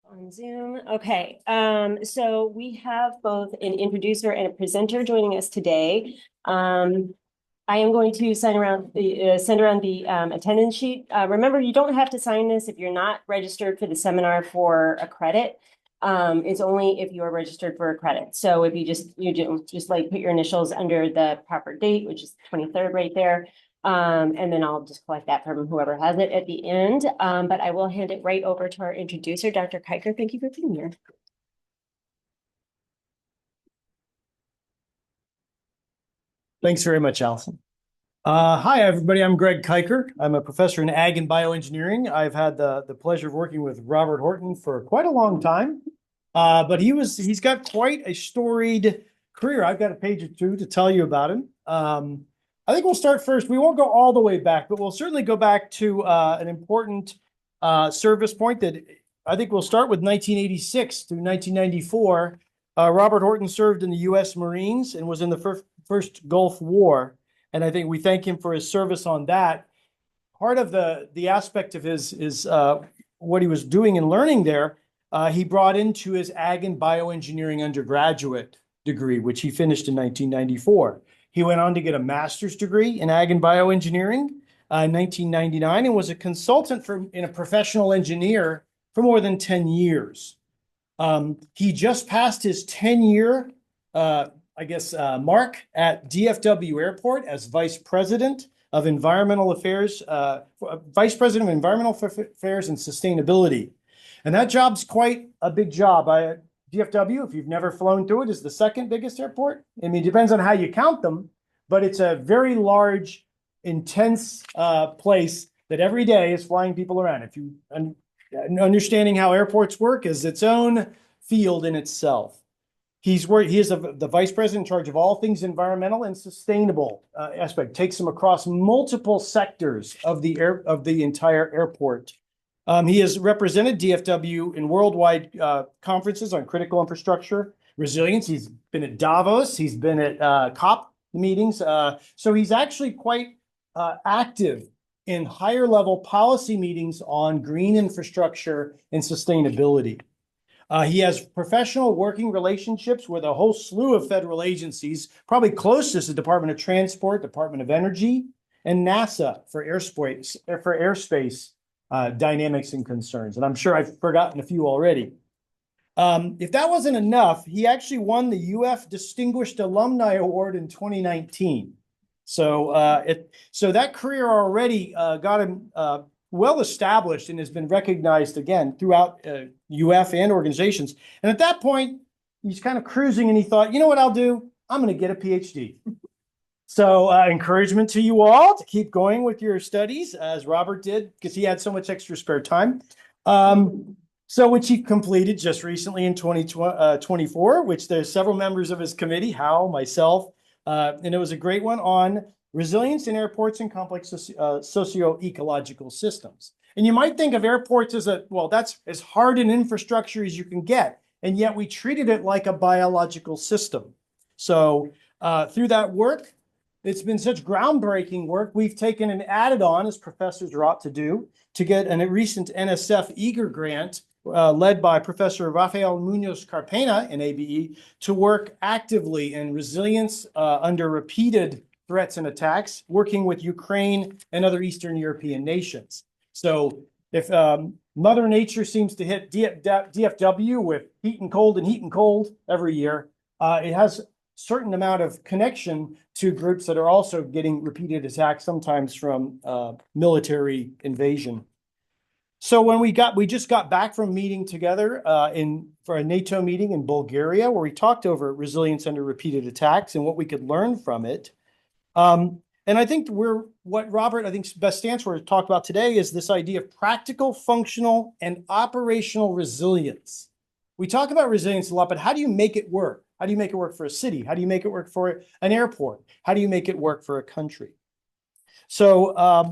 On Zoom. Okay. So we have both an introducer and a presenter joining us today. I am going to send around the attendance sheet. Remember, you don't have to sign this if you're not registered for the seminar for a credit. It's only if you are registered for a credit. So if you just like put your initials under the proper date, which is 23rd right there. And then I'll just collect that from whoever has it at the end. But I will hand it right over to our introducer, Dr. Kiker. Thank you for being here. Thanks very much, Allison. Hi, everybody. I'm Greg Kiker. I'm a professor in ag and bioengineering. I've had the pleasure of working with Robert Horton for quite a long time. But he's got quite a storied career. I've got a page or two to tell you about him. I think we'll start first. We won't go all the way back, but we'll certainly go back to an important service point that I think we'll start with 1986 through 1994. Robert Horton served in the U.S. Marines and was in the first Gulf War. And I think we thank him for his service on that. Part of the aspect of his what he was doing and learning there, he brought into his ag and bioengineering undergraduate degree, which he finished in 1994. He went on to get a master's degree in ag and bioengineering in 1999 and was a consultant in a professional engineer for more than 10 years. He just passed his 10-year mark at DFW Airport as Vice President of Environmental Affairs, Vice President of Environmental Affairs and Sustainability. And that job's quite a big job. DFW, if you've never flown through it, is the second biggest airport. I mean, it depends on how you count them, but it's a very large, intense place that every day is flying people around. If you understanding how airports work is its own field in itself. He is the vice president in charge of all things environmental and sustainable aspect. Takes him across multiple sectors of the entire airport. He has represented DFW in worldwide conferences on critical infrastructure resilience. He's been at Davos. He's been at COP meetings. So he's actually quite active in higher level policy meetings on green infrastructure and sustainability. He has professional working relationships with a whole slew of federal agencies, probably closest to the Department of Transport, Department of Energy, and NASA for airspace dynamics and concerns. And I'm sure I've forgotten a few already. If that wasn't enough, he actually won the UF Distinguished Alumni Award in 2019. So that career already got him well established and has been recognized again throughout UF and organizations. And at that point, he's kind of cruising and he thought, you know what I'll do? I'm going to get a PhD. So encouragement to you all to keep going with your studies as Robert did because he had so much extra spare time. Which he completed just recently in 2024, which there's several members of his committee, Hal, myself, and it was a great one on resilience in airports and complex socio-ecological systems. And you might think of airports as that's as hard an infrastructure as you can get. And yet we treated it like a biological system. So through that work, it's been such groundbreaking work. We've taken and added on, as professors are ought to do, to get a recent NSF Eager grant led by Professor Rafael Munoz Carpena in ABE to work actively in resilience under repeated threats and attacks, working with Ukraine and other Eastern European nations. So if Mother Nature seems to hit DFW with heat and cold every year, it has a certain amount of connection to groups that are also getting repeated attacks, sometimes from military invasion. So when we just got back from meeting together for a NATO meeting in Bulgaria, where we talked over resilience under repeated attacks and what we could learn from it. And I think what Robert, I think, best stands for to talk about today is this idea of practical, functional, and operational resilience. We talk about resilience a lot, but how do you make it work? How do you make it work for a city? How do you make it work for an airport? How do you make it work for a country? So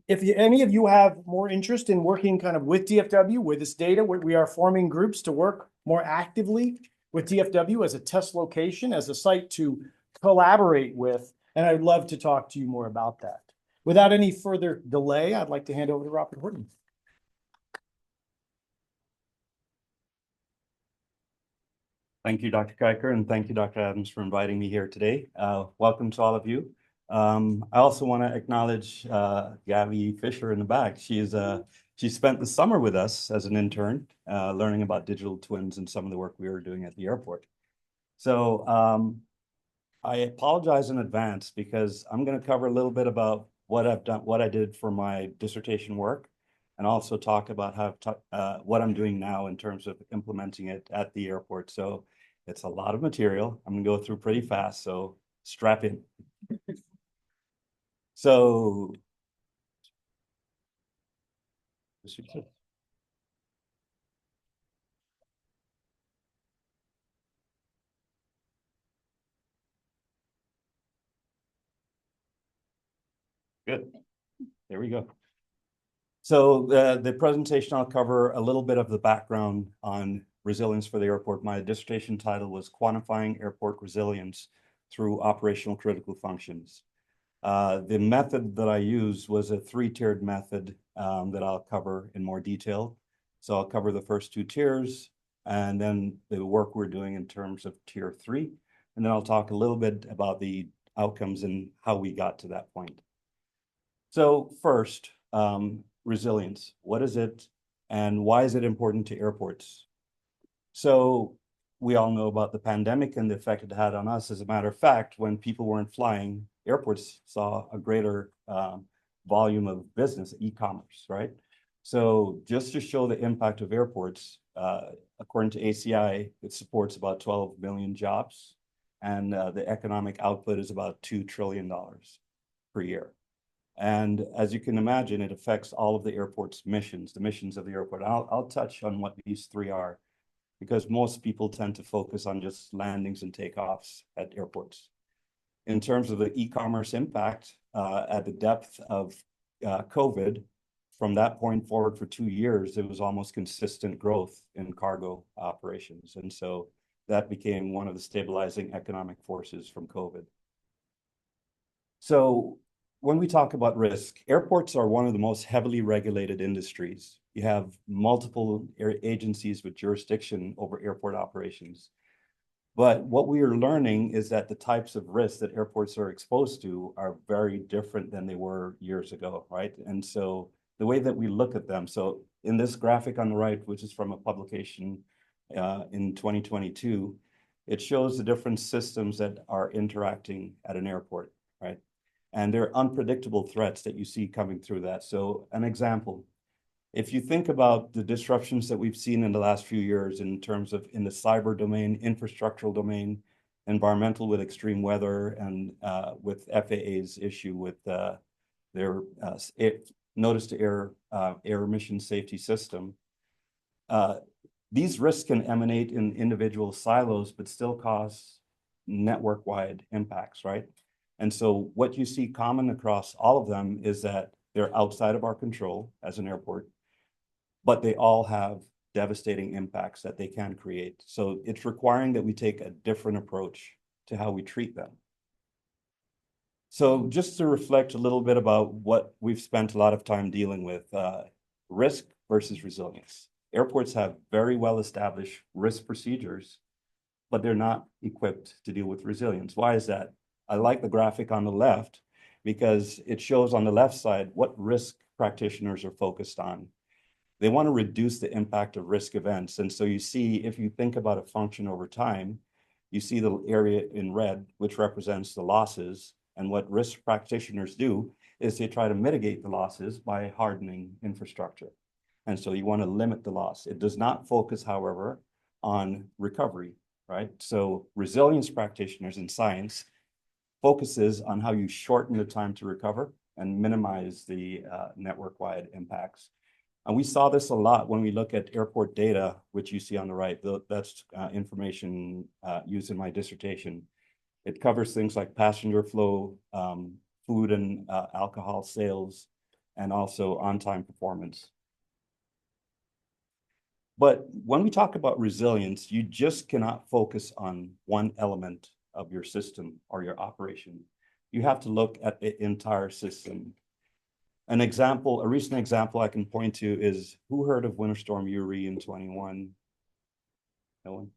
if any of you have more interest in working kind of with DFW, with this data, we are forming groups to work more actively with DFW as a test location, as a site to collaborate with. And I'd love to talk to you more about that. Without any further delay, I'd like to hand over to Robert Horton. Thank you, Dr. Kiker, and thank you, Dr. Adams, for inviting me here today. Welcome to all of you. I also want to acknowledge Gabby Fisher in the back. She spent the summer with us as an intern, learning about digital twins and some of the work we were doing at the airport. So I apologize in advance because I'm going to cover a little bit about what I've done, what I did for my dissertation work, and also talk about what I'm doing now in terms of implementing it at the airport. So it's a lot of material. I'm going to go through pretty fast, so strap in. So good. There we go. So the presentation, I'll cover a little bit of the background on resilience for the airport. My dissertation title was Quantifying Airport Resilience Through Operational Critical Functions. The method that I used was a three-tiered method that I'll cover in more detail. So I'll cover the first two tiers and then the work we're doing in terms of tier 3. And then I'll talk a little bit about the outcomes and how we got to that point. So first, resilience. What is it and why is it important to airports? So we all know about the pandemic and the effect it had on us. As a matter of fact, when people weren't flying, airports saw a greater volume of business, e-commerce, right? So just to show the impact of airports, according to ACI, it supports about 12 million jobs, and the economic output is about $2 trillion per year. And as you can imagine, it affects all of the airport's missions, the missions of the airport. I'll touch on what these three are, because most people tend to focus on just landings and takeoffs at airports. In terms of the e-commerce impact, at the depth of COVID, from that point forward for 2 years, it was almost consistent growth in cargo operations. And so that became one of the stabilizing economic forces from COVID. So when we talk about risk, airports are one of the most heavily regulated industries. You have multiple agencies with jurisdiction over airport operations. But what we are learning is that the types of risks that airports are exposed to are very different than they were years ago, right? And so the way that we look at them, so in this graphic on the right, which is from a publication in 2022, it shows the different systems that are interacting at an airport, right? And there are unpredictable threats that you see coming through that. So an example, if you think about the disruptions that we've seen in the last few years in terms of in the cyber domain, infrastructural domain, environmental with extreme weather, and with FAA's issue with their notice to air emission safety system, these risks can emanate in individual silos, but still cause network-wide impacts, right? And so what you see common across all of them is that they're outside of our control as an airport, but they all have devastating impacts that they can create. So it's requiring that we take a different approach to how we treat them. So just to reflect a little bit about what we've spent a lot of time dealing with, risk versus resilience. Airports have very well-established risk procedures, but they're not equipped to deal with resilience. Why is that? I like the graphic on the left because it shows on the left side what risk practitioners are focused on. They want to reduce the impact of risk events. And so you see, if you think about a function over time, you see the area in red, which represents the losses. And what risk practitioners do is they try to mitigate the losses by hardening infrastructure. And so you want to limit the loss. It does not focus, however, on recovery, right? So resilience practitioners in science focuses on how you shorten the time to recover and minimize the network-wide impacts. And we saw this a lot when we look at airport data, which you see on the right. That's information used in my dissertation. It covers things like passenger flow, food and alcohol sales, and also on-time performance. But when we talk about resilience, you just cannot focus on one element of your system or your operation. You have to look at the entire system. An example, a recent example I can point to is, who heard of Winter Storm Uri in 21? No one?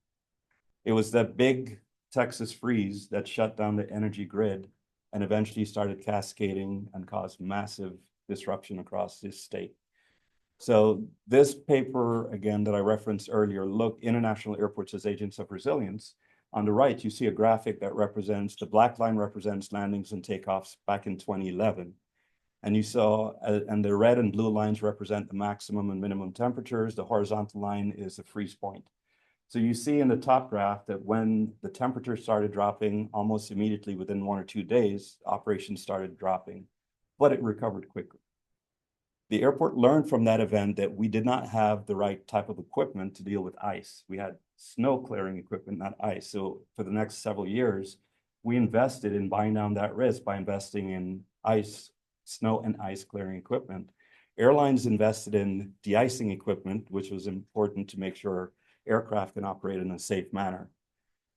It was that big Texas freeze that shut down the energy grid and eventually started cascading and caused massive disruption across this state. So this paper, again, that I referenced earlier, look, International Airports as Agents of Resilience. On the right, you see a graphic that represents, the black line represents landings and takeoffs back in 2011. And you saw, and the red and blue lines represent the maximum and minimum temperatures. The horizontal line is the freeze point. So you see in the top graph that when the temperature started dropping almost immediately within 1 or 2 days, operations started dropping, but it recovered quickly. The airport learned from that event that we did not have the right type of equipment to deal with ice. We had snow clearing equipment, not ice. So for the next several years, we invested in buying down that risk by investing in ice, snow and ice clearing equipment. Airlines invested in de-icing equipment, which was important to make sure aircraft can operate in a safe manner.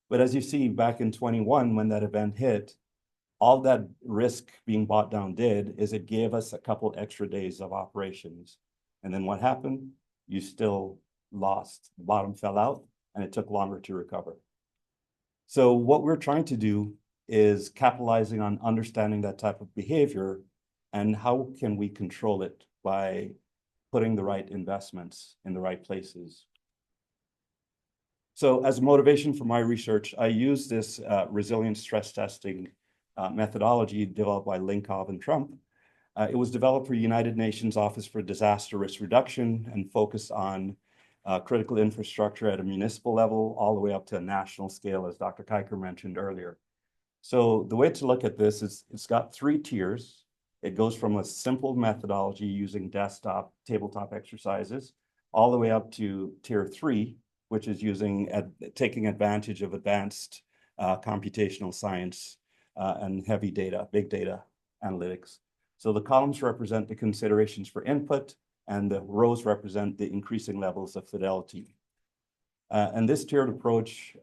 But as you see back in 21, when that event hit, all that risk being bought down did is it gave us a couple extra days of operations. And then what happened? You still lost. The bottom fell out and it took longer to recover. So what we're trying to do is capitalizing on understanding that type of behavior and how can we control it by putting the right investments in the right places. So as a motivation for my research, I use this resilience stress testing methodology developed by Linkov and Trump. It was developed for United Nations Office for Disaster Risk Reduction and focused on critical infrastructure at a municipal level all the way up to a national scale, as Dr. Kiker mentioned earlier. So the way to look at this is it's got 3 tiers. It goes from a simple methodology using desktop, tabletop exercises, all the way up to tier 3, which is taking advantage of advanced computational science and heavy data, big data analytics. So the columns represent the considerations for input and the rows represent the increasing levels of fidelity. And this tiered approach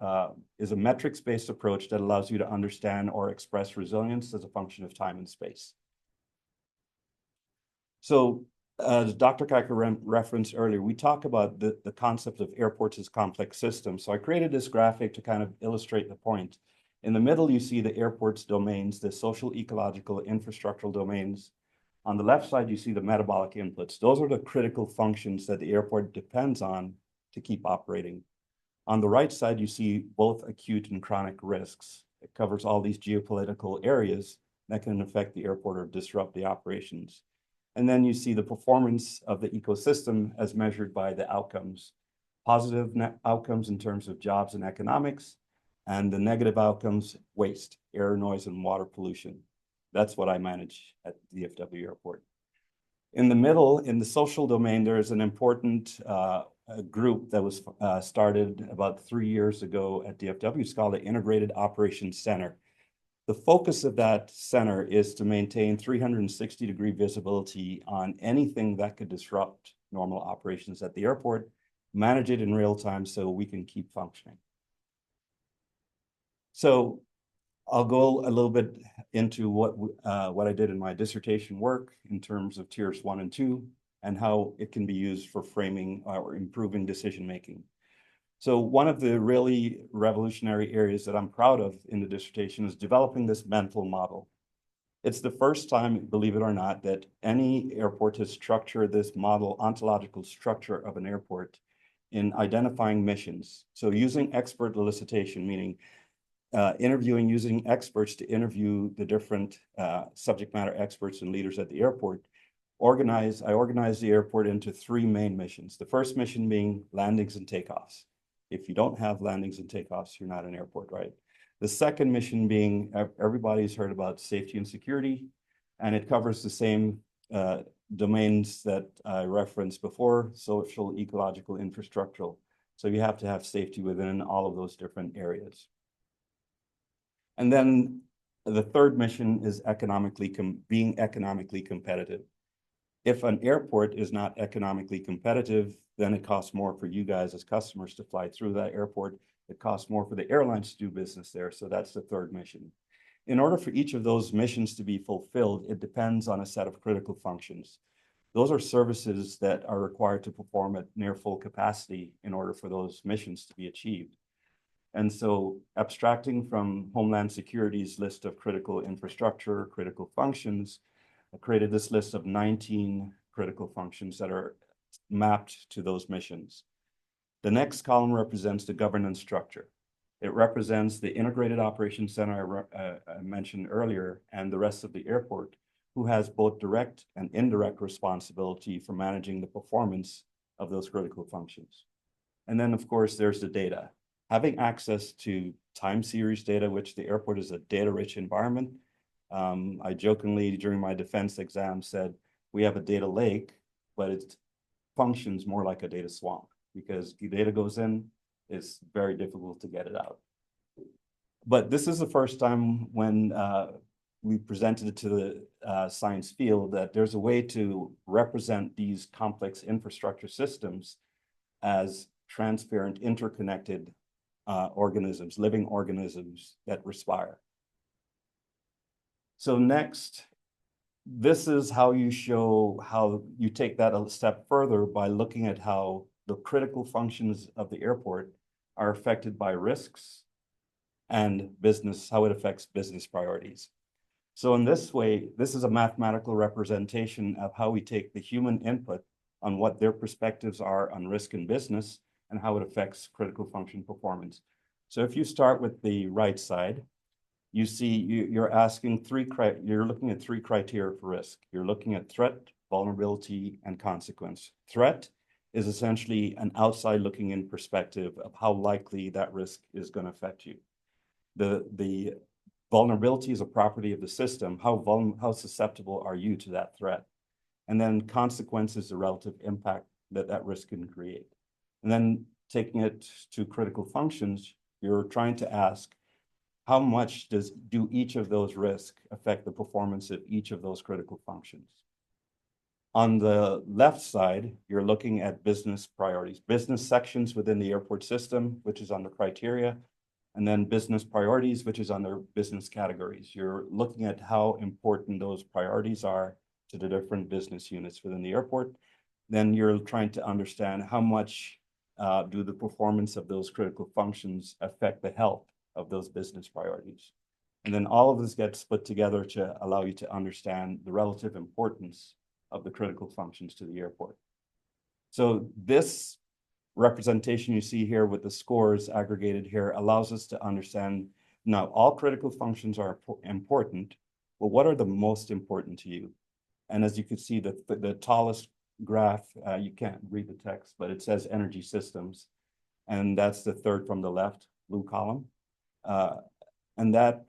is a metrics-based approach that allows you to understand or express resilience as a function of time and space. So as Dr. Kiker referenced earlier, we talk about the concept of airports as complex systems. So I created this graphic to kind of illustrate the point. In the middle, you see the airport's domains, the social, ecological, infrastructural domains. On the left side, you see the metabolic inputs. Those are the critical functions that the airport depends on to keep operating. On the right side, you see both acute and chronic risks. It covers all these geopolitical areas that can affect the airport or disrupt the operations. And then you see the performance of the ecosystem as measured by the outcomes, positive outcomes in terms of jobs and economics, and the negative outcomes, waste, air, noise, and water pollution. That's what I manage at DFW Airport. In the middle, in the social domain, there is an important group that was started about 3 years ago at DFW. It's called the Integrated Operations Center. The focus of that center is to maintain 360-degree visibility on anything that could disrupt normal operations at the airport, manage it in real time so we can keep functioning. So I'll go a little bit into what I did in my dissertation work in terms of tiers 1 and 2 and how it can be used for framing or improving decision-making. So one of the really revolutionary areas that I'm proud of in the dissertation is developing this mental model. It's the first time, believe it or not, that any airport has structured this model, ontological structure of an airport in identifying missions. So using expert elicitation, meaning interviewing, using experts to interview the different subject matter experts and leaders at the airport. I organized the airport into 3 main missions. The first mission being landings and takeoffs. If you don't have landings and takeoffs, you're not an airport, right? The second mission being, everybody's heard about safety and security, and it covers the same domains that I referenced before, social, ecological, infrastructural. So you have to have safety within all of those different areas. And then the third mission is being economically competitive. If an airport is not economically competitive, then it costs more for you guys as customers to fly through that airport. It costs more for the airlines to do business there. So that's the third mission. In order for each of those missions to be fulfilled, it depends on a set of critical functions. Those are services that are required to perform at near full capacity in order for those missions to be achieved. And so abstracting from Homeland Security's list of critical infrastructure, critical functions, I created this list of 19 critical functions that are mapped to those missions. The next column represents the governance structure. It represents the integrated operations center I mentioned earlier and the rest of the airport, who has both direct and indirect responsibility for managing the performance of those critical functions. And then, of course, there's the data. Having access to time series data, which the airport is a data-rich environment. I jokingly, during my defense exam, said, we have a data lake, but it functions more like a data swamp because the data goes in, it's very difficult to get it out. But this is the first time when we presented it to the science field that there's a way to represent these complex infrastructure systems as transparent, interconnected organisms, living organisms that respire. So next, this is how you show how you take that a step further by looking at how the critical functions of the airport are affected by risks and business, how it affects business priorities. So in this way, this is a mathematical representation of how we take the human input on what their perspectives are on risk in business and how it affects critical function performance. So if you start with the right side, you see you're asking you're looking at three criteria for risk. You're looking at threat, vulnerability, and consequence. Threat is essentially an outside looking in perspective of how likely that risk is going to affect you. The vulnerability is a property of the system. How susceptible are you to that threat? And then consequence is the relative impact that that risk can create. And then taking it to critical functions, you're trying to ask, how much do each of those risks affect the performance of each of those critical functions? On the left side, you're looking at business priorities, business sections within the airport system, which is under criteria, and then business priorities, which is under business categories. You're looking at how important those priorities are to the different business units within the airport. Then you're trying to understand how much do the performance of those critical functions affect the health of those business priorities. And then all of this gets put together to allow you to understand the relative importance of the critical functions to the airport. So this representation you see here with the scores aggregated here allows us to understand now all critical functions are important, but what are the most important to you? And as you can see, the tallest graph, you can't read the text, but it says energy systems. And that's the third from the left, blue column. And that,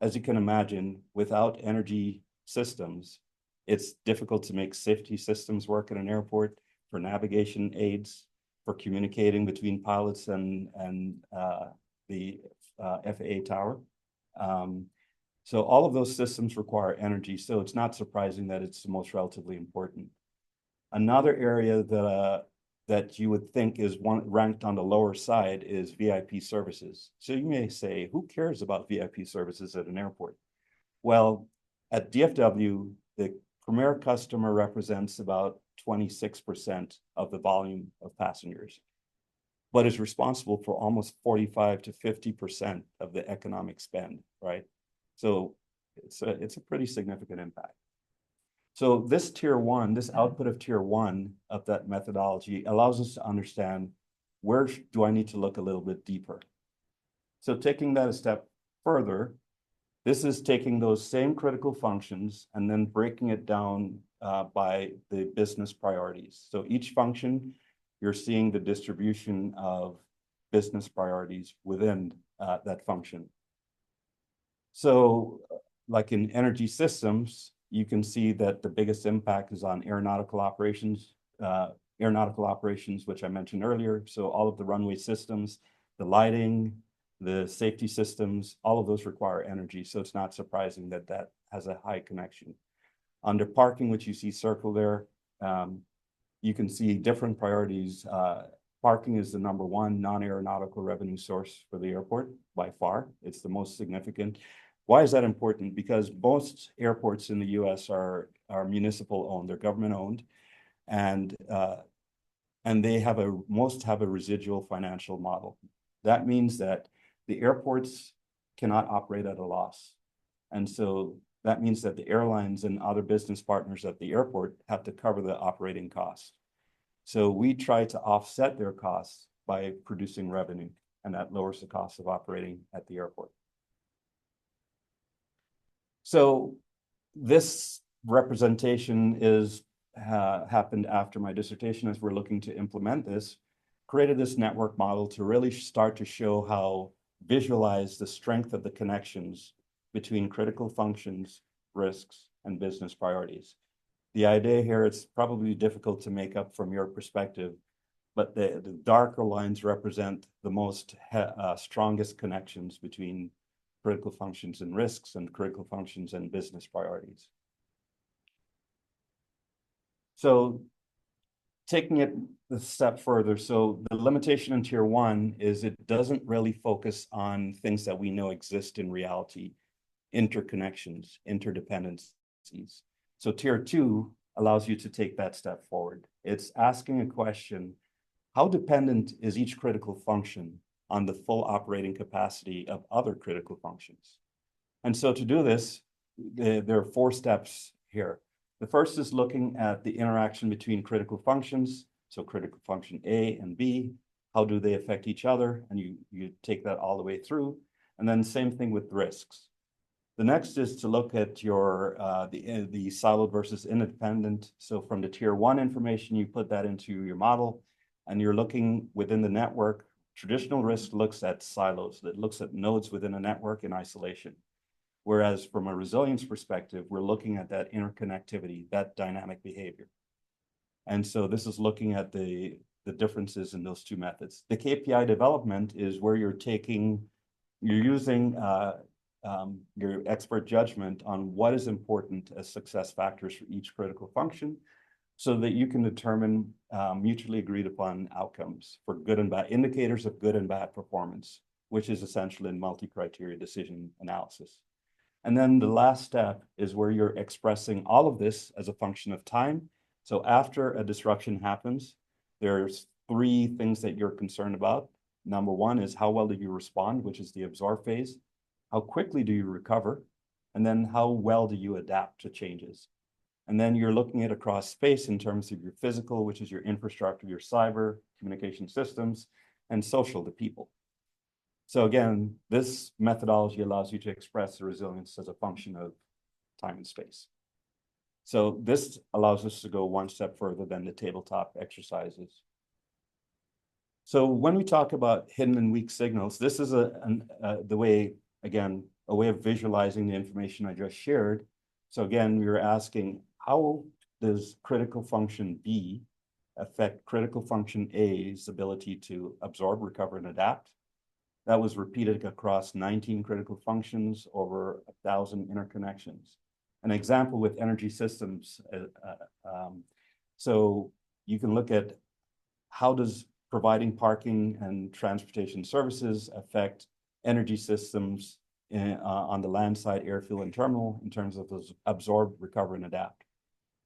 as you can imagine, without energy systems, it's difficult to make safety systems work at an airport, for navigation aids, for communicating between pilots and the FAA tower. So all of those systems require energy, so it's not surprising that it's the most relatively important. Another area that you would think is ranked on the lower side is VIP services. So you may say, who cares about VIP services at an airport? Well, at DFW, the premier customer represents about 26% of the volume of passengers, but is responsible for almost 45 to 50% of the economic spend, right? So it's a pretty significant impact. So this tier one, this output of tier one of that methodology allows us to understand where do I need to look a little bit deeper. So taking that a step further, this is taking those same critical functions and then breaking it down by the business priorities. So each function, you're seeing the distribution of business priorities within that function. So like in energy systems, you can see that the biggest impact is on aeronautical operations, which I mentioned earlier. So all of the runway systems, the lighting, the safety systems, all of those require energy. So it's not surprising that that has a high connection. Under parking, which you see circled there, you can see different priorities. Parking is the number one non-aeronautical revenue source for the airport by far. It's the most significant. Why is that important? Because most airports in the US are municipal owned, they're government owned, and they have most have a residual financial model. That means that the airports cannot operate at a loss. And so that means that the airlines and other business partners at the airport have to cover the operating costs. So we try to offset their costs by producing revenue, and that lowers the cost of operating at the airport. So this representation is happened after my dissertation, as we're looking to implement this, created this network model to really start to show how visualize the strength of the connections between critical functions, risks, and business priorities. The idea here, it's probably difficult to make up from your perspective, but the darker lines represent the most strongest connections between critical functions and risks and critical functions and business priorities. So taking it a step further, so the limitation in tier one is it doesn't really focus on things that we know exist in reality, interconnections, interdependencies. So tier two allows you to take that step forward. It's asking a question, how dependent is each critical function on the full operating capacity of other critical functions? And so to do this, there are 4 steps here. The first is looking at the interaction between critical functions. So critical function A and B, how do they affect each other? And you take that all the way through. And then same thing with risks. The next is to look at your the siloed versus independent. So from the tier one information, you put that into your model, and you're looking within the network. Traditional risk looks at silos, that looks at nodes within a network in isolation. Whereas from a resilience perspective, we're looking at that interconnectivity, that dynamic behavior. And so this is looking at the differences in those 2 methods. The KPI development is where you're using your expert judgment on what is important as success factors for each critical function, so that you can determine mutually agreed upon outcomes for good and bad, indicators of good and bad performance, which is essential in multi-criteria decision analysis. And then the last step is where you're expressing all of this as a function of time. So after a disruption happens, there's 3 things that you're concerned about. Number 1 is how well do you respond, which is the absorb phase. How quickly do you recover? And then how well do you adapt to changes? And then you're looking at across space in terms of your physical, which is your infrastructure, your cyber, communication systems, and social, the people. So again, this methodology allows you to express the resilience as a function of time and space. So this allows us to go 1 step further than the tabletop exercises. So when we talk about hidden and weak signals, this is a way of visualizing the information I just shared. So again, we were asking, how does critical function B affect critical function A's ability to absorb, recover, and adapt? That was repeated across 19 critical functions over 1,000 interconnections. An example with energy systems. So you can look at how does providing parking and transportation services affect energy systems on the land side, airfield, and terminal in terms of those absorb, recover, and adapt.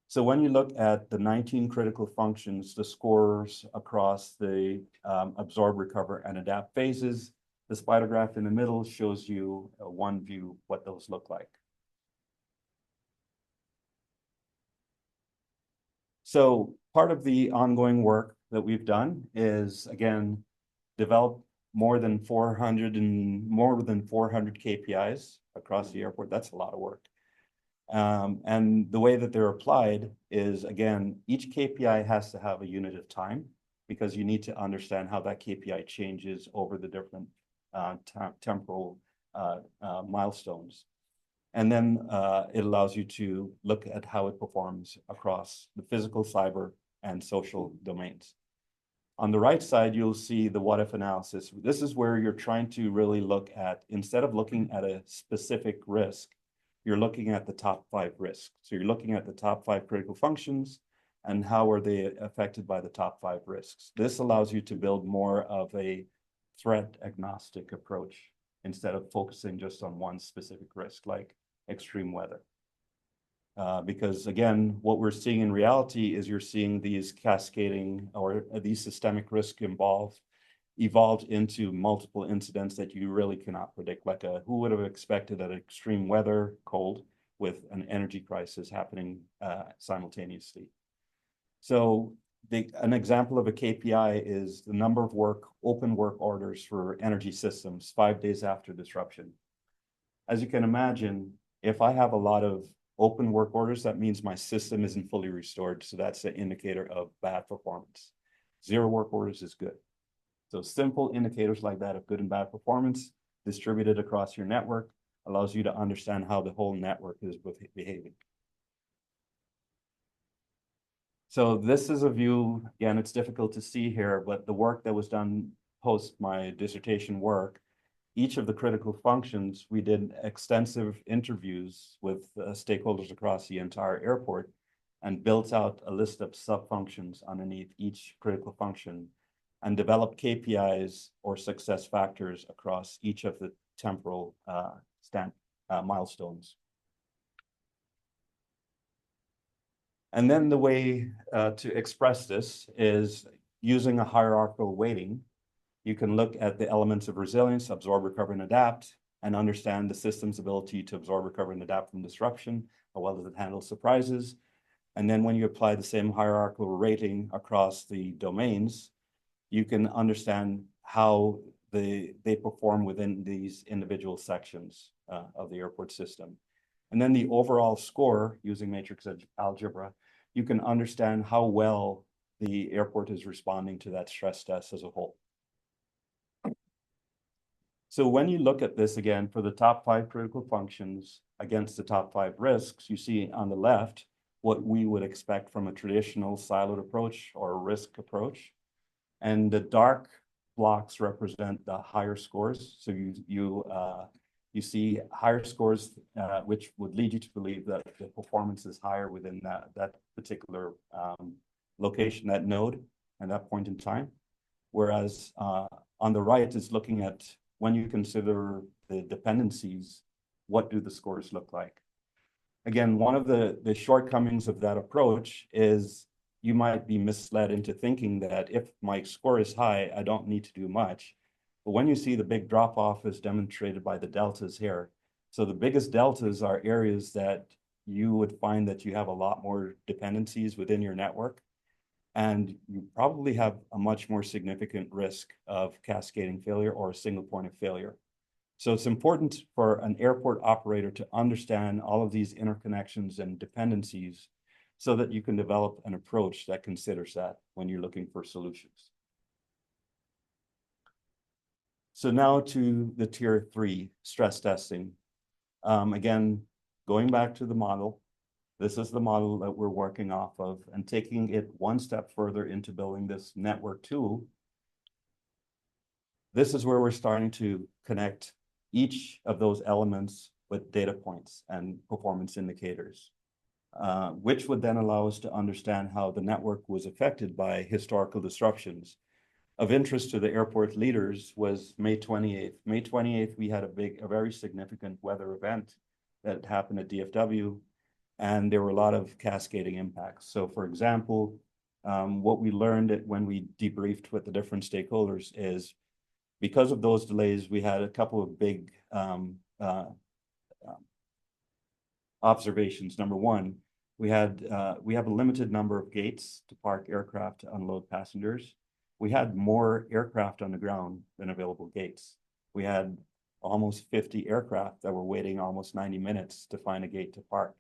So when you look at the 19 critical functions, the scores across the absorb, recover, and adapt phases, the spider graph in the middle shows you one view what those look like. So part of the ongoing work that we've done is, again, develop more than 400 KPIs across the airport. That's a lot of work. And the way that they're applied is, again, each KPI has to have a unit of time, because you need to understand how that KPI changes over the different temporal milestones. And then it allows you to look at how it performs across the physical, cyber, and social domains. On the right side, you'll see the what if analysis. This is where you're trying to really look at, instead of looking at a specific risk, you're looking at the top 5 risks. So you're looking at the top 5 critical functions and how are they affected by the top 5 risks. This allows you to build more of a threat agnostic approach instead of focusing just on one specific risk like extreme weather. Because again, what we're seeing in reality is you're seeing these cascading or these systemic risks involved evolved into multiple incidents that you really cannot predict. Like who would have expected that extreme weather, cold, with an energy crisis happening simultaneously. So an example of a KPI is the number of open work orders for energy systems 5 days after disruption. As you can imagine, if I have a lot of open work orders, that means my system isn't fully restored. So that's an indicator of bad performance. 0 work orders is good. So simple indicators like that of good and bad performance distributed across your network allows you to understand how the whole network is behaving. So this is a view, again, it's difficult to see here, but the work that was done post my dissertation work, each of the critical functions, we did extensive interviews with stakeholders across the entire airport and built out a list of sub-functions underneath each critical function and developed KPIs or success factors across each of the temporal milestones. And then the way to express this is using a hierarchical weighting. You can look at the elements of resilience, absorb, recover, and adapt, and understand the system's ability to absorb, recover, and adapt from disruption, as well as it handles surprises. And then when you apply the same hierarchical rating across the domains, you can understand how they perform within these individual sections of the airport system. And then the overall score using matrix algebra, you can understand how well the airport is responding to that stress test as a whole. So when you look at this again, for the top 5 critical functions against the top 5 risks, you see on the left what we would expect from a traditional siloed approach or a risk approach. And the dark blocks represent the higher scores. So you see higher scores, which would lead you to believe that the performance is higher within that particular location, that node, and that point in time. Whereas on the right is looking at when you consider the dependencies, what do the scores look like? Again, one of the shortcomings of that approach is you might be misled into thinking that if my score is high, I don't need to do much. But when you see the big drop off is demonstrated by the deltas here. So the biggest deltas are areas that you would find that you have a lot more dependencies within your network. And you probably have a much more significant risk of cascading failure or a single point of failure. So it's important for an airport operator to understand all of these interconnections and dependencies so that you can develop an approach that considers that when you're looking for solutions. So now to the tier 3 stress testing. Again, going back to the model, this is the model that we're working off of and taking it one step further into building this network tool. This is where we're starting to connect each of those elements with data points and performance indicators, which would then allow us to understand how the network was affected by historical disruptions. Of interest to the airport leaders was May 28th. May 28th, we had a very significant weather event that happened at DFW, and there were a lot of cascading impacts. So for example, what we learned when we debriefed with the different stakeholders is because of those delays, we had a couple of big observations. Number one, we have a limited number of gates to park aircraft to unload passengers. We had more aircraft on the ground than available gates. We had almost 50 aircraft that were waiting almost 90 minutes to find a gate to park.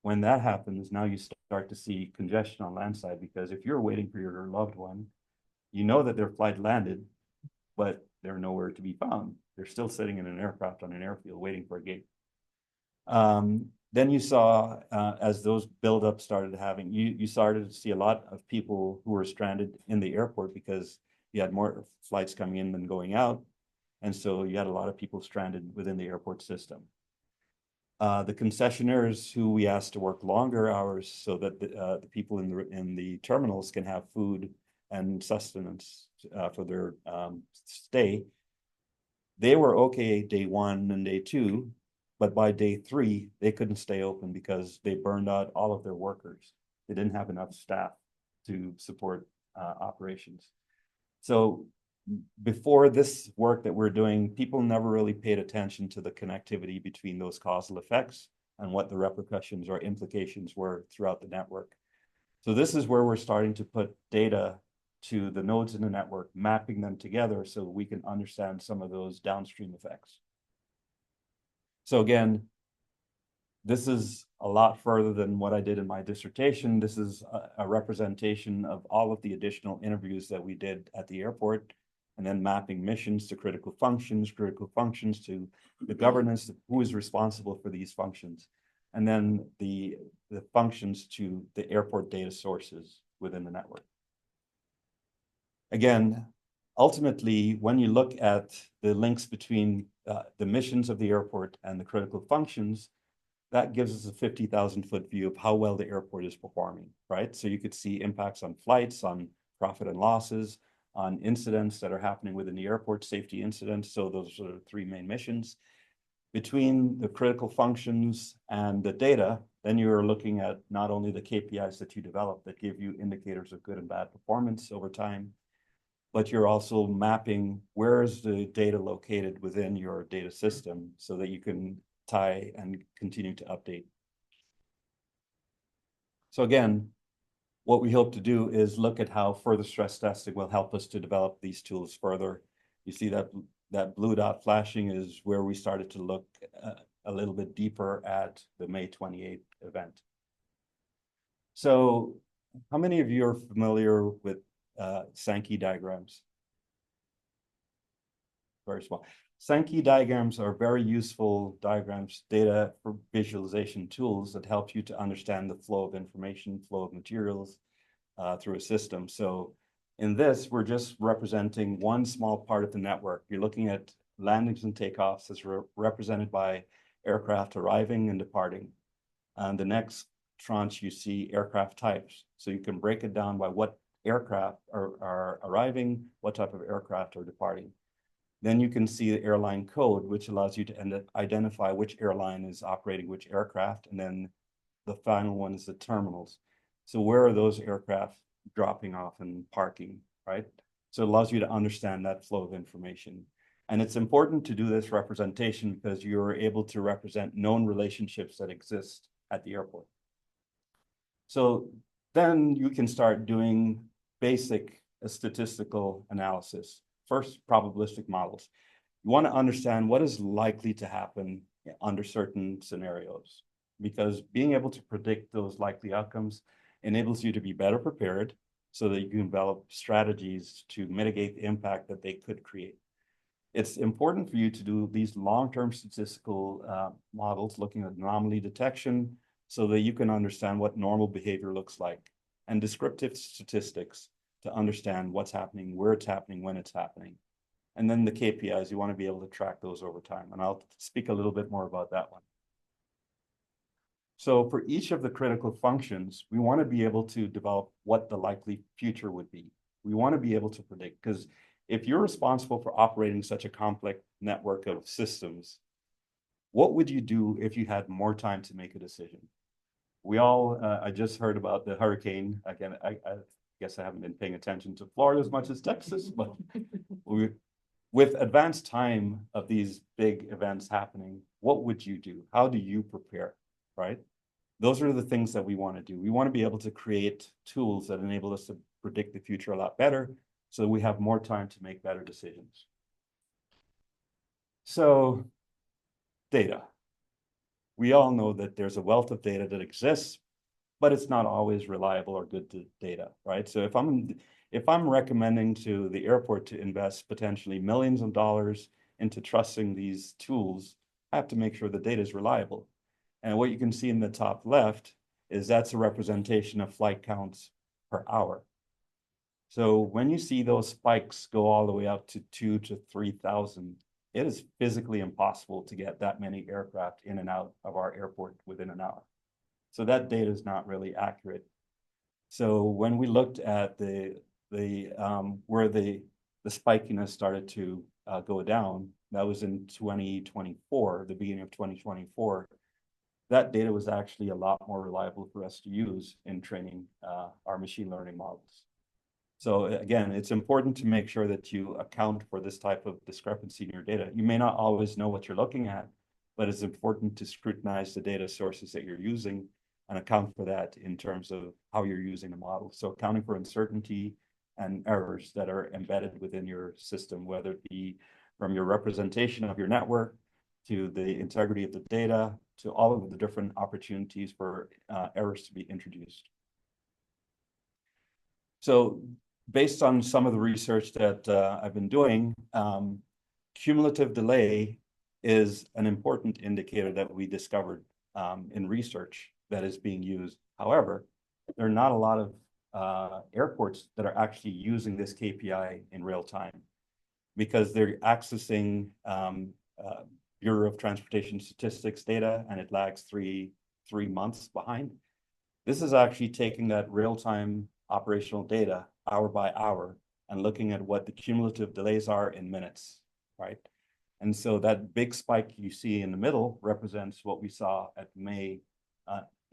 When that happens, now you start to see congestion on landside, because if you're waiting for your loved one, you know that their flight landed, but they're nowhere to be found. They're still sitting in an aircraft on an airfield waiting for a gate. Then you saw, as those buildups started having, you started to see a lot of people who were stranded in the airport because you had more flights coming in than going out. And so you had a lot of people stranded within the airport system. The concessionaires who we asked to work longer hours so that the people in the terminals can have food and sustenance for their stay, they were okay day 1 and day 2. But by day 3, they couldn't stay open because they burned out all of their workers. They didn't have enough staff to support operations. So before this work that we're doing, people never really paid attention to the connectivity between those causal effects and what the repercussions or implications were throughout the network. So this is where we're starting to put data to the nodes in the network, mapping them together so we can understand some of those downstream effects. So again, this is a lot further than what I did in my dissertation. This is a representation of all of the additional interviews that we did at the airport, and then mapping missions to critical functions to the governance, who is responsible for these functions, and then the functions to the airport data sources within the network. Again, ultimately, when you look at the links between the missions of the airport and the critical functions, that gives us a 50,000-foot view of how well the airport is performing, right? So you could see impacts on flights, on profit and losses, on incidents that are happening within the airport, safety incidents. So those are the three main missions. Between the critical functions and the data, then you're looking at not only the KPIs that you develop that give you indicators of good and bad performance over time, but you're also mapping where is the data located within your data system so that you can tie and continue to update. So again, what we hope to do is look at how further stress testing will help us to develop these tools further. You see that blue dot flashing is where we started to look a little bit deeper at the May 28th event. So how many of you are familiar with Sankey diagrams? Very small. Sankey diagrams are very useful diagrams, data for visualization tools that help you to understand the flow of information, flow of materials through a system. So in this, we're just representing one small part of the network. You're looking at landings and takeoffs as represented by aircraft arriving and departing. And the next tranche, you see aircraft types. So you can break it down by what aircraft are arriving, what type of aircraft are departing. Then you can see the airline code, which allows you to identify which airline is operating which aircraft. And then the final one is the terminals. So where are those aircraft dropping off and parking, right? So it allows you to understand that flow of information. And it's important to do this representation because you're able to represent known relationships that exist at the airport. So then you can start doing basic statistical analysis. First, probabilistic models. You want to understand what is likely to happen under certain scenarios, because being able to predict those likely outcomes enables you to be better prepared so that you can develop strategies to mitigate the impact that they could create. It's important for you to do these long-term statistical models looking at anomaly detection so that you can understand what normal behavior looks like, and descriptive statistics to understand what's happening, where it's happening, when it's happening. And then the KPIs, you want to be able to track those over time. And I'll speak a little bit more about that one. So for each of the critical functions, we want to be able to develop what the likely future would be. We want to be able to predict, because if you're responsible for operating such a complex network of systems, what would you do if you had more time to make a decision? We all, I just heard about the hurricane. Again, I guess I haven't been paying attention to Florida as much as Texas, but with advanced time of these big events happening, what would you do? How do you prepare, right? Those are the things that we want to do. We want to be able to create tools that enable us to predict the future a lot better so that we have more time to make better decisions. So, data. We all know that there's a wealth of data that exists, but it's not always reliable or good data, right? So if I'm recommending to the airport to invest potentially millions of dollars into trusting these tools, I have to make sure the data is reliable. And what you can see in the top left is that's a representation of flight counts per hour. So when you see those spikes go all the way up to 2,000 to 3,000, it is physically impossible to get that many aircraft in and out of our airport within an hour. So that data is not really accurate. So when we looked at where the spikiness started to go down, that was in 2024, the beginning of 2024. That data was actually a lot more reliable for us to use in training our machine learning models. So again, it's important to make sure that you account for this type of discrepancy in your data. You may not always know what you're looking at, but it's important to scrutinize the data sources that you're using and account for that in terms of how you're using the model. So accounting for uncertainty and errors that are embedded within your system, whether it be from your representation of your network to the integrity of the data, to all of the different opportunities for errors to be introduced. So based on some of the research that I've been doing, cumulative delay is an important indicator that we discovered in research that is being used. However, there are not a lot of airports that are actually using this KPI in real time because they're accessing Bureau of Transportation Statistics data, and it lags three months behind. This is actually taking that real-time operational data hour by hour and looking at what the cumulative delays are in minutes, right? And so that big spike you see in the middle represents what we saw at May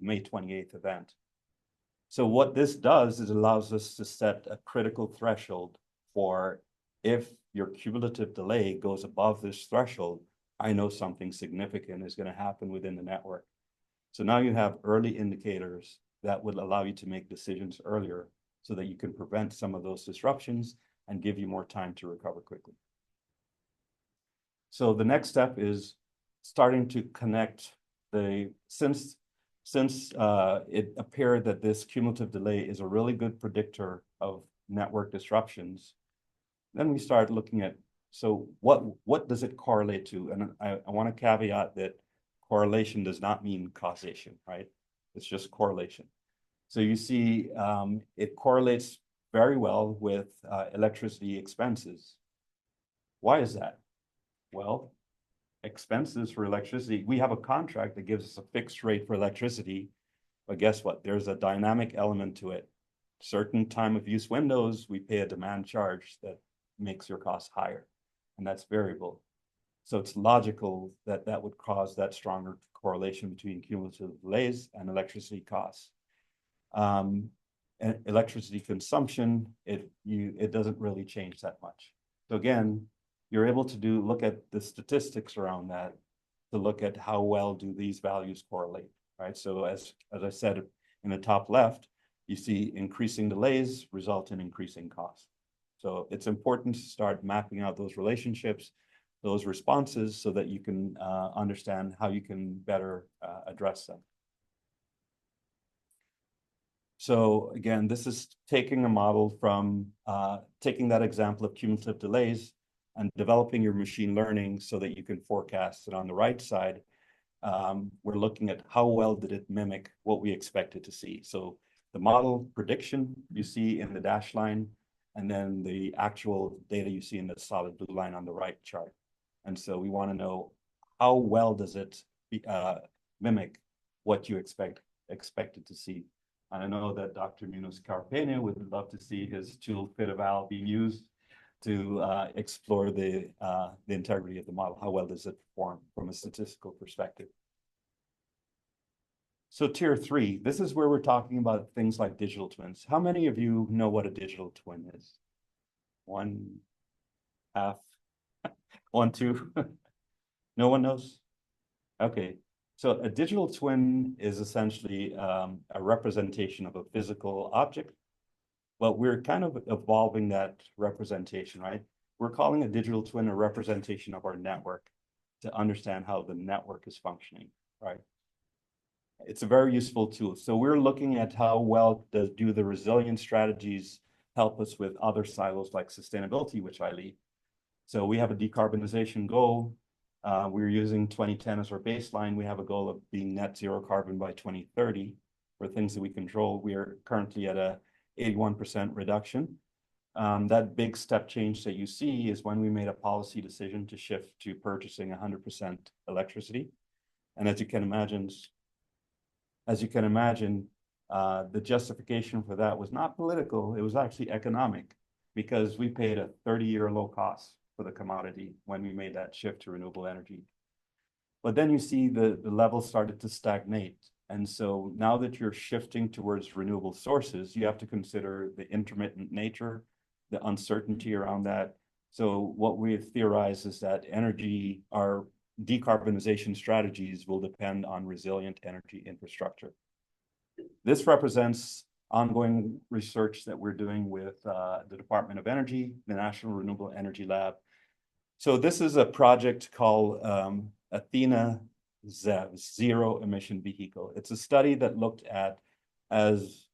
28th event. So what this does is allows us to set a critical threshold for if your cumulative delay goes above this threshold, I know something significant is going to happen within the network. So now you have early indicators that would allow you to make decisions earlier so that you can prevent some of those disruptions and give you more time to recover quickly. So the next step is starting to connect since it appeared that this cumulative delay is a really good predictor of network disruptions, then we start looking at, so what does it correlate to? And I want to caveat that correlation does not mean causation, right? It's just correlation. So you see it correlates very well with electricity expenses. Why is that? Well, expenses for electricity, we have a contract that gives us a fixed rate for electricity, but guess what? There's a dynamic element to it. Certain time of use windows, we pay a demand charge that makes your costs higher, and that's variable. So it's logical that that would cause that stronger correlation between cumulative delays and electricity costs. And electricity consumption, it doesn't really change that much. So again, you're able to look at the statistics around that to look at how well do these values correlate, right? So as I said in the top left, you see increasing delays result in increasing costs. So it's important to start mapping out those relationships, those responses, so that you can understand how you can better address them. So again, this is taking a model from taking that example of cumulative delays and developing your machine learning so that you can forecast it. On the right side, we're looking at how well did it mimic what we expected to see. So the model prediction you see in the dashed line, and then the actual data you see in the solid blue line on the right chart. And so we want to know how well does it mimic what you expected to see. And I know that Dr. Munoz Carpena would love to see his tool FitEval being used to explore the integrity of the model. How well does it perform from a statistical perspective? So tier 3, this is where we're talking about things like digital twins. How many of you know what a digital twin is? One, half, one, two. No one knows? Okay. So a digital twin is essentially a representation of a physical object, but we're kind of evolving that representation, right? We're calling a digital twin a representation of our network to understand how the network is functioning, right? It's a very useful tool. So we're looking at how well do the resilience strategies help us with other silos like sustainability, which I lead. So we have a decarbonization goal. We're using 2010 as our baseline. We have a goal of being net zero carbon by 2030 for things that we control. We are currently at a 81% reduction. That big step change that you see is when we made a policy decision to shift to purchasing 100% electricity. And as you can imagine, the justification for that was not political, it was actually economic, because we paid a 30-year low cost for the commodity when we made that shift to renewable energy. But then you see the levels started to stagnate. And so now that you're shifting towards renewable sources, you have to consider the intermittent nature, the uncertainty around that. So what we've theorized is that our decarbonization strategies will depend on resilient energy infrastructure. This represents ongoing research that we're doing with the Department of Energy, the National Renewable Energy Lab. So this is a project called Athena ZEV, Zero Emission Vehicle. It's a study that looked at, as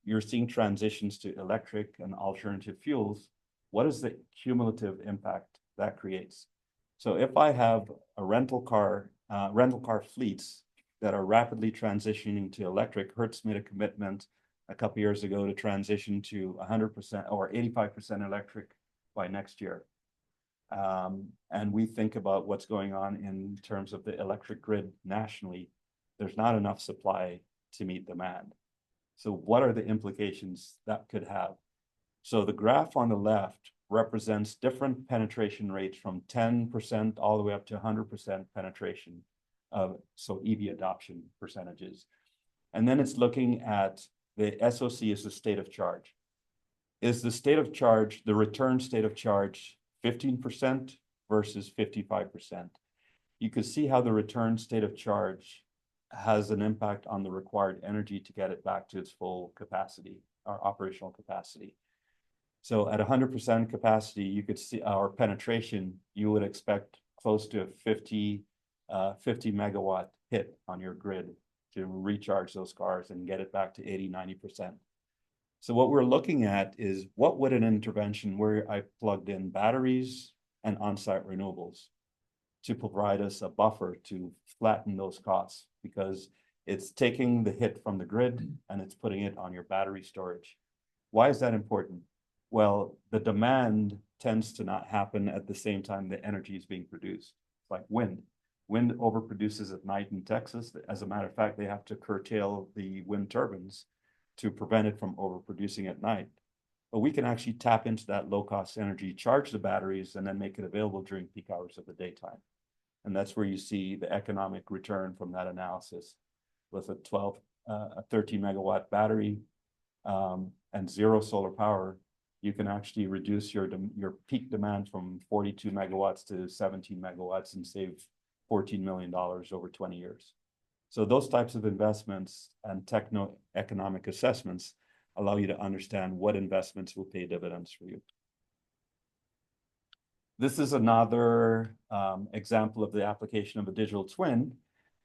you're seeing transitions to electric and alternative fuels, what is the cumulative impact that creates? So if I have a rental car fleets that are rapidly transitioning to electric, Hertz made a commitment a couple years ago to transition to 100% or 85% electric by next year. And we think about what's going on in terms of the electric grid nationally. There's not enough supply to meet demand. So what are the implications that could have? So the graph on the left represents different penetration rates from 10% all the way up to 100% penetration so EV adoption percentages. And then it's looking at the SOC as the state of charge. Is the state of charge, the return state of charge, 15% versus 55%? You can see how the return state of charge has an impact on the required energy to get it back to its full capacity, our operational capacity. So at 100% capacity, you could see our penetration, you would expect close to a 50 megawatt hit on your grid to recharge those cars and get it back to 80, 90%. So what we're looking at is what would an intervention where I plugged in batteries and on-site renewables to provide us a buffer to flatten those costs, because it's taking the hit from the grid and it's putting it on your battery storage. Why is that important? Well, the demand tends to not happen at the same time the energy is being produced. It's like wind. Wind overproduces at night in Texas. As a matter of fact, they have to curtail the wind turbines to prevent it from overproducing at night. But we can actually tap into that low-cost energy, charge the batteries, and then make it available during peak hours of the daytime. And that's where you see the economic return from that analysis. With a 13 megawatt battery and zero solar power, you can actually reduce your peak demand from 42 megawatts to 17 megawatts and save $14 million over 20 years. So those types of investments and techno-economic assessments allow you to understand what investments will pay dividends for you. This is another example of the application of a digital twin,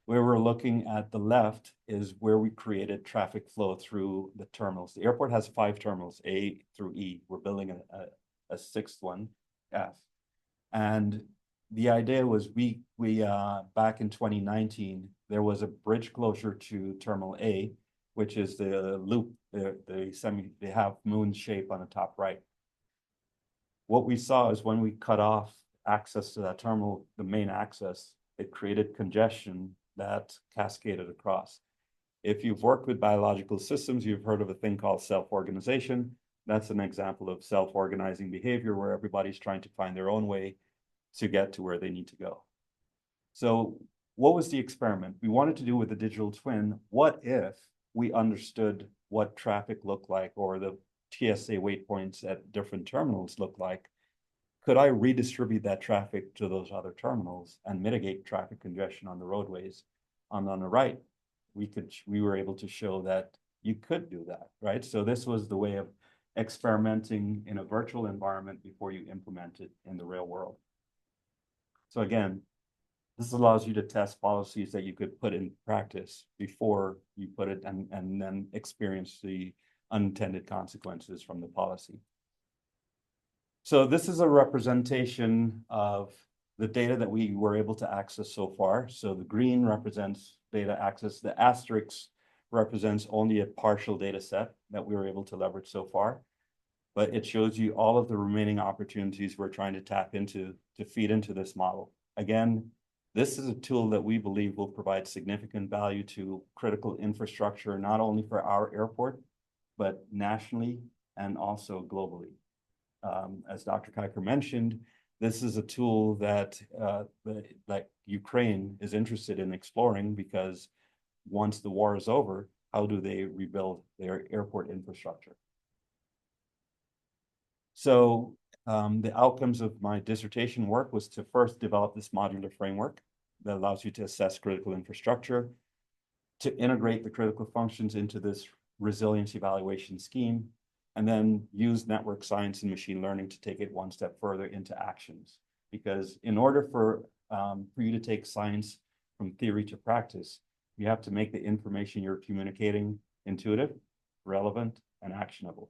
where we're looking at the left is where we created traffic flow through the terminals. The airport has 5 terminals, A through E. We're building a 6th one, F. And the idea was we back in 2019, there was a bridge closure to Terminal A, which is the loop, they have moon shape on the top right. What we saw is when we cut off access to that terminal, the main access, it created congestion that cascaded across. If you've worked with biological systems, you've heard of a thing called self-organization. That's an example of self-organizing behavior where everybody's trying to find their own way to get to where they need to go. So what was the experiment? We wanted to do with the digital twin, what if we understood what traffic looked like or the TSA wait points at different terminals look like? Could I redistribute that traffic to those other terminals and mitigate traffic congestion on the roadways? On the right, we were able to show that you could do that, right? So this was the way of experimenting in a virtual environment before you implement it in the real world. So again, this allows you to test policies that you could put in practice before you put it and then experience the unintended consequences from the policy. So this is a representation of the data that we were able to access so far. So the green represents data access. The asterisk represents only a partial data set that we were able to leverage so far. But it shows you all of the remaining opportunities we're trying to tap into to feed into this model. Again, this is a tool that we believe will provide significant value to critical infrastructure, not only for our airport, but nationally and also globally. As Dr. Kiker mentioned, this is a tool that like Ukraine is interested in exploring because once the war is over, how do they rebuild their airport infrastructure? So the outcomes of my dissertation work was to first develop this modular framework that allows you to assess critical infrastructure, to integrate the critical functions into this resilience evaluation scheme, and then use network science and machine learning to take it one step further into actions. Because in order for you to take science from theory to practice, you have to make the information you're communicating intuitive, relevant, and actionable.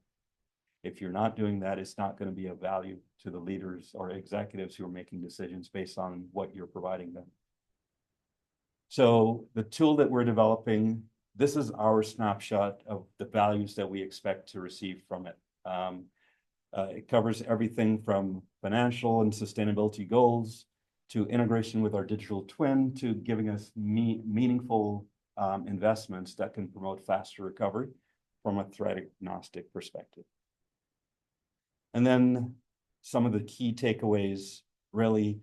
If you're not doing that, it's not going to be of value to the leaders or executives who are making decisions based on what you're providing them. So the tool that we're developing, this is our snapshot of the values that we expect to receive from it. It covers everything from financial and sustainability goals to integration with our digital twin to giving us meaningful investments that can promote faster recovery from a threat agnostic perspective. And then some of the key takeaways, really,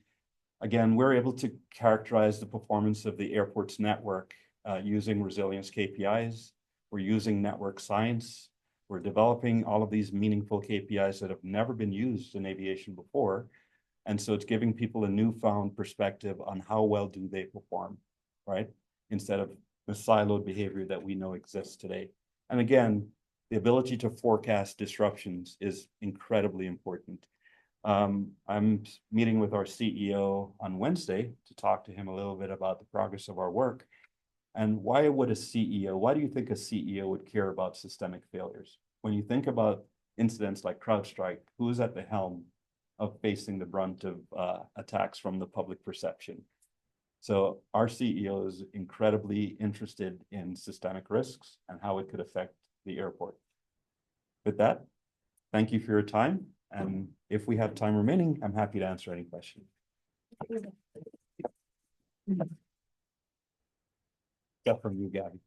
again, we're able to characterize the performance of the airport's network using resilience KPIs. We're using network science. We're developing all of these meaningful KPIs that have never been used in aviation before. And so it's giving people a newfound perspective on how well do they perform, right? Instead of the siloed behavior that we know exists today. And again, the ability to forecast disruptions is incredibly important. I'm meeting with our CEO on Wednesday to talk to him a little bit about the progress of our work. And why do you think a CEO would care about systemic failures? When you think about incidents like CrowdStrike, who is at the helm of facing the brunt of attacks from the public perception? So our CEO is incredibly interested in systemic risks and how it could affect the airport. With that, thank you for your time. And if we have time remaining, I'm happy to answer any questions. Got from you, Gabby.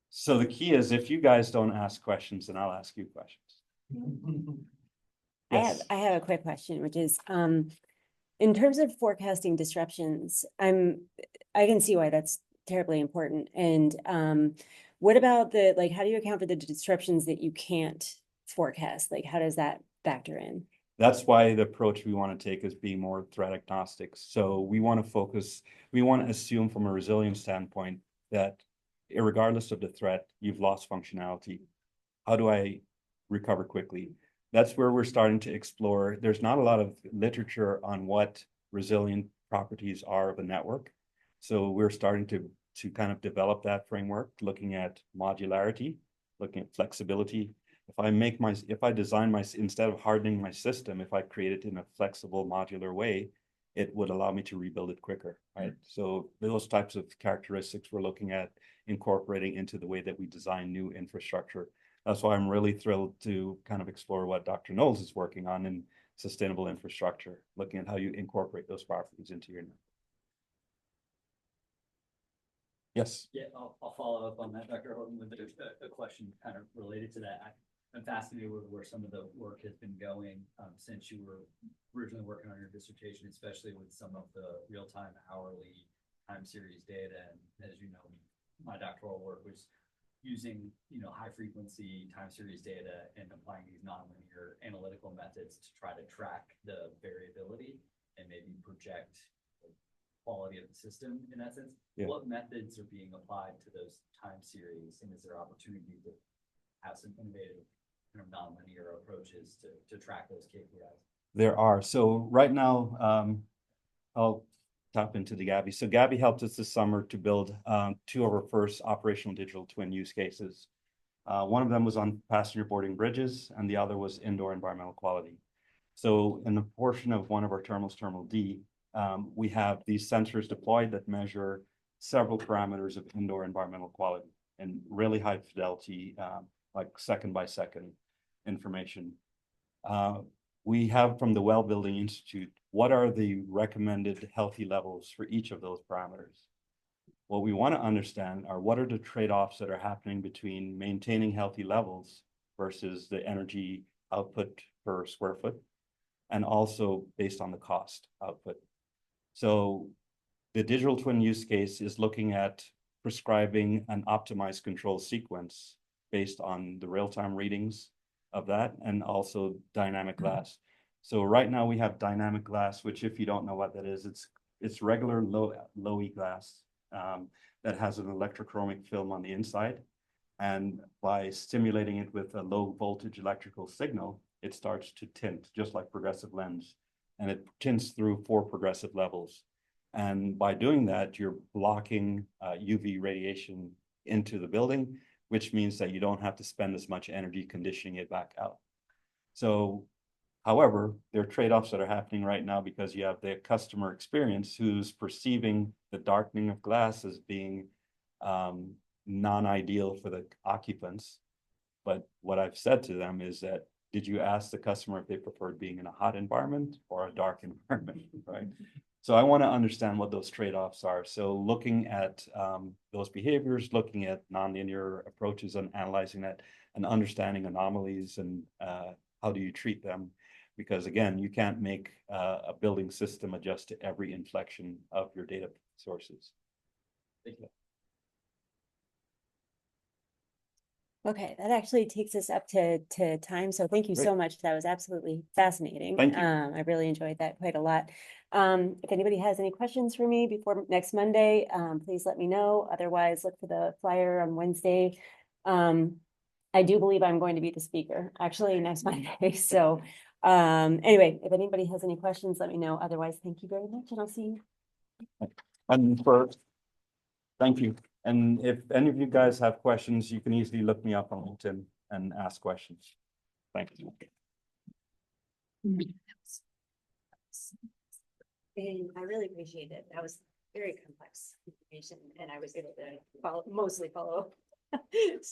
So the key is if you guys don't ask questions, then I'll ask you questions. Yes. I have a quick question, which is, in terms of forecasting disruptions, I can see why that's terribly important. And what about how do you account for the disruptions that you can't forecast? Like, how does that factor in? That's why the approach we want to take is being more threat agnostic. So we want to assume from a resilience standpoint that regardless of the threat, you've lost functionality. How do I recover quickly? That's where we're starting to explore. There's not a lot of literature on what resilient properties are of a network. So we're starting to kind of develop that framework, looking at modularity, looking at flexibility. If I design instead of hardening my system, if I create it in a flexible modular way, it would allow me to rebuild it quicker, right? So those types of characteristics we're looking at incorporating into the way that we design new infrastructure. That's why I'm really thrilled to kind of explore what Dr. Knowles is working on in sustainable infrastructure, looking at how you incorporate those properties into your network. Yes. Yeah, I'll follow up on that, Dr. Houghton, with a question kind of related to that. I'm fascinated with where some of the work has been going since you were originally working on your dissertation, especially with some of the real-time hourly time series data. And as you know, my doctoral work was using high frequency time series data and applying these nonlinear analytical methods to try to track the variability and maybe project the quality of the system in essence. Yeah. What methods are being applied to those time series, and is there opportunity to have some innovative kind of nonlinear approaches to track those KPIs? There are. So right now, I'll tap into the Gabby. So Gabby helped us this summer to build 2 of our first operational digital twin use cases. One of them was on passenger boarding bridges, and the other was indoor environmental quality. So in the portion of one of our terminals, Terminal D, we have these sensors deployed that measure several parameters of indoor environmental quality and really high fidelity, like second by second information. We have from the Well Building Institute, what are the recommended healthy levels for each of those parameters? What we want to understand are what are the trade-offs that are happening between maintaining healthy levels versus the energy output per square foot, and also based on the cost output. So the digital twin use case is looking at prescribing an optimized control sequence based on the real-time readings of that and also dynamic glass. So right now we have dynamic glass, which if you don't know what that is, it's regular low-E glass that has an electrochromic film on the inside. And by stimulating it with a low voltage electrical signal, it starts to tint, just like progressive lens. And it tints through 4 progressive levels. And by doing that, you're blocking UV radiation into the building, which means that you don't have to spend as much energy conditioning it back out. So, however, there are trade-offs that are happening right now because you have the customer experience who's perceiving the darkening of glass as being non-ideal for the occupants. But what I've said to them is that, did you ask the customer if they preferred being in a hot environment or a dark environment, right? So I want to understand what those trade-offs are. So looking at those behaviors, looking at nonlinear approaches and analyzing that and understanding anomalies and how do you treat them? Because again, you can't make a building system adjust to every inflection of your data sources. Thank you. Okay, that actually takes us up to time. So thank you Great. so much. That was absolutely fascinating. Thank you. I really enjoyed that quite a lot. If anybody has any questions for me before next Monday, please let me know. Otherwise, look for the flyer on Wednesday. I do believe I'm going to be the speaker actually next Monday. So anyway, if anybody has any questions, let me know. Otherwise, thank you very much and I'll see you. And thank you. And if any of you guys have questions, you can easily look me up on LinkedIn and ask questions. Thank you. And I really appreciate it. That was very complex information and I was able to mostly follow. So